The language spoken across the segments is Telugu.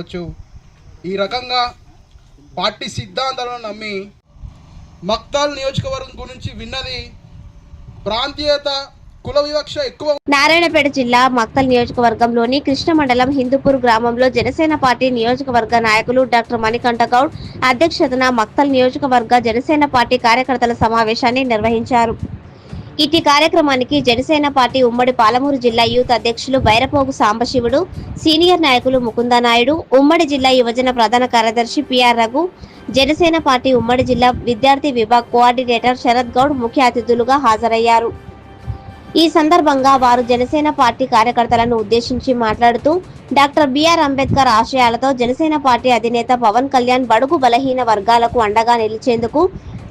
కావచ్చు, ఈ రకంగా పార్టీ సిద్ధాంతాలను నమ్మి మక్తల్ నియోజకవర్గం గురించి విన్నది ప్రాంతీయత, కుల వివక్ష ఎక్కువ. నారాయణపేట జిల్లా మక్తల్ నియోజకవర్గంలోని కృష్ణ మండలం హిందూపూర్ గ్రామంలో జనసేన పార్టీ నియోజకవర్గ నాయకులు డాక్టర్ మణికంఠ గౌడ్ అధ్యక్షతన మక్తల్ నియోజకవర్గ జనసేన పార్టీ కార్యకర్తల సమావేశాన్ని నిర్వహించారు. ఇటీ కార్యక్రమానికి జనసేన పార్టీ ఉమ్మడి పాలమూరు జిల్లా యూత్ అధ్యక్షులు బైరపోగు సాంబశివుడు, సీనియర్ నాయకులు ముకుందనాయుడు, ఉమ్మడి జిల్లా యువజన ప్రధాన కార్యదర్శి పిఆర్ రఘు, జనసేన పార్టీ ఉమ్మడి జిల్లా విద్యార్థి విభాగ్ కోఆర్డినేటర్ శరత్ గౌడ్ ముఖ్య అతిథులుగా హాజరయ్యారు. ఈ సందర్భంగా వారు జనసేన పార్టీ కార్యకర్తలను ఉద్దేశించి మాట్లాడుతూ డాక్టర్ బిఆర్ అంబేద్కర్ ఆశయాలతో జనసేన పార్టీ అధినేత పవన్ కళ్యాణ్ బడుగు బలహీన వర్గాలకు అండగా నిలిచేందుకు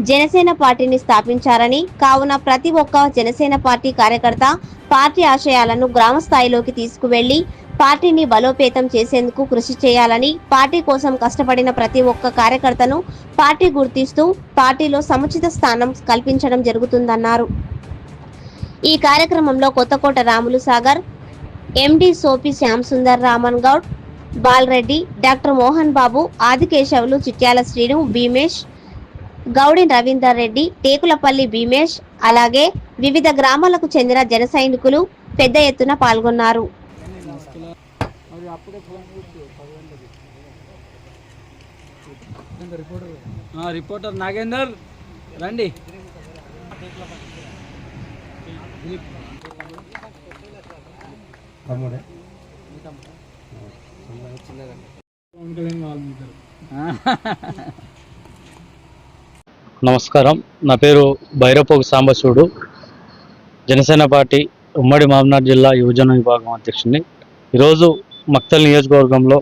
జనసేన పార్టీని స్థాపించారని, కావున ప్రతి ఒక్క జనసేన పార్టీ కార్యకర్త పార్టీ ఆశయాలను గ్రామ స్థాయిలోకి తీసుకువెళ్లి పార్టీని బలోపేతం చేసేందుకు కృషి చేయాలని, పార్టీ కోసం కష్టపడిన ప్రతి ఒక్క కార్యకర్తను పార్టీ గుర్తిస్తూ పార్టీలో సముచిత స్థానం కల్పించడం జరుగుతుందన్నారు. ఈ కార్యక్రమంలో కొత్తకోట రాములు సాగర్, ఎండి సోపి శ్యామ్ సుందర్, రామన్ గౌడ్, బాలరెడ్డి, డాక్టర్ మోహన్ బాబు, ఆదికేశవులు, చిట్యాల శ్రీను, భీమేష్, గౌడి రవీందర్ రెడ్డి, టేకులపల్లి భీమేష్, అలాగే వివిధ గ్రామాలకు చెందిన జన సైనికులు పెద్ద ఎత్తున పాల్గొన్నారు. రిపోర్టర్ నాగేందర్ రండి. నమస్కారం, నా పేరు బైరపోగు సాంబశివుడు, జనసేన పార్టీ ఉమ్మడి మహబూబ్నగర్ జిల్లా యువజన విభాగం అధ్యక్షుడిని. ఈరోజు మక్తల్ నియోజకవర్గంలో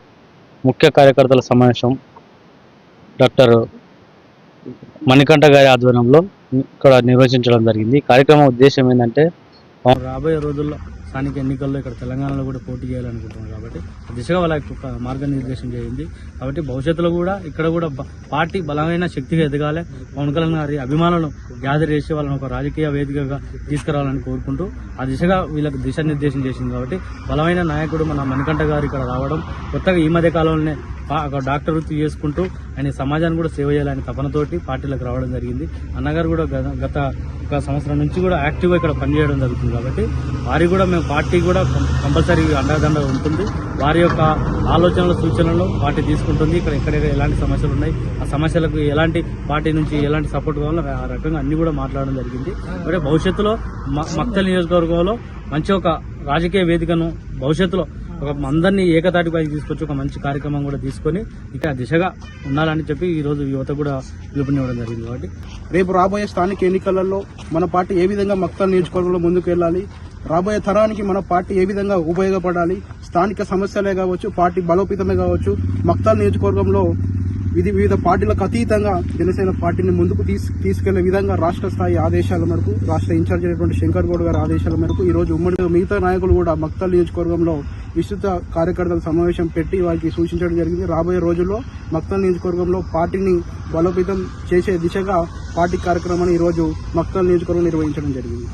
ముఖ్య కార్యకర్తల సమావేశం డాక్టర్ మణికంఠ గారి ఆధ్వర్యంలో ఇక్కడ నిర్వహించడం జరిగింది. ఈ కార్యక్రమం ఉద్దేశం ఏంటంటే, రాబోయే రోజుల్లో స్థానిక ఎన్నికల్లో ఇక్కడ తెలంగాణలో కూడా పోటీ చేయాలనుకుంటున్నాం కాబట్టి దిశగా వాళ్ళకి మార్గనిర్దేశం చేయింది. కాబట్టి భవిష్యత్తులో కూడా ఇక్కడ కూడా పార్టీ బలమైన శక్తిగా ఎదగాలి, పవన్ కళ్యాణ్ గారి అభిమానులను గ్యాదర్ చేసి వాళ్ళని ఒక రాజకీయ వేదికగా తీసుకురావాలని కోరుకుంటూ ఆ దిశగా వీళ్ళకి దిశానిర్దేశం చేసింది. కాబట్టి బలమైన నాయకుడు మన మణికంఠ గారు ఇక్కడ రావడం, కొత్తగా ఈ మధ్య కాలంలోనే డాక్టర్ వృత్తి చేసుకుంటూ ఆయన సమాజాన్ని కూడా సేవ చేయాలని తపనతోటి పార్టీలకు రావడం జరిగింది. అన్నగారు కూడా గత ఒక సంవత్సరం నుంచి కూడా యాక్టివ్గా ఇక్కడ పనిచేయడం జరుగుతుంది. కాబట్టి వారి కూడా మేము పార్టీ కూడా కంపల్సరీ అండదండ ఉంటుంది. వారి యొక్క ఆలోచనలు, సూచనలు పార్టీ తీసుకుంటుంది. ఇక్కడ ఎక్కడెక్కడ ఎలాంటి సమస్యలు ఉన్నాయి, ఆ సమస్యలకు ఎలాంటి పార్టీ నుంచి ఎలాంటి సపోర్ట్ కావాలో ఆ రకంగా అన్ని కూడా మాట్లాడడం జరిగింది. అంటే భవిష్యత్తులో మక్తల్ నియోజకవర్గంలో మంచి ఒక రాజకీయ వేదికను భవిష్యత్తులో ఒక అందరినీ ఏకతాటిపై తీసుకొచ్చి ఒక మంచి కార్యక్రమం కూడా తీసుకొని ఇక దిశగా ఉండాలని చెప్పి ఈ రోజు యువత కూడా పిలుపునివ్వడం జరిగింది. కాబట్టి రేపు రాబోయే స్థానిక ఎన్నికలలో మన పార్టీ ఏ విధంగా మక్తల్ నియోజకవర్గంలో ముందుకు వెళ్ళాలి, రాబోయే తరానికి మన పార్టీ ఏ విధంగా ఉపయోగపడాలి, స్థానిక సమస్యలే కావచ్చు, పార్టీ బలోపేతమే కావచ్చు, మక్తల్ నియోజకవర్గంలో వివిధ పార్టీలకు అతీతంగా జనసేన పార్టీని ముందుకు తీసుకెళ్లే విధంగా రాష్ట్ర స్థాయి ఆదేశాల మేరకు, రాష్ట్ర ఇన్ఛార్జ్ అయినటువంటి శంకర్ గౌడ్ గారి ఆదేశాల మేరకు ఈ రోజు ఉమ్మడి మిగతా నాయకులు కూడా మక్తల్ నియోజకవర్గంలో విస్తృత కార్యకర్తల సమావేశం పెట్టి వారికి సూచించడం జరిగింది. రాబోయే రోజుల్లో మక్తల్ నియోజకవర్గంలో పార్టీని బలోపేతం చేసే దిశగా పార్టీ కార్యక్రమాన్ని ఈ రోజు మక్తల్ నియోజకవర్గం నిర్వహించడం జరిగింది.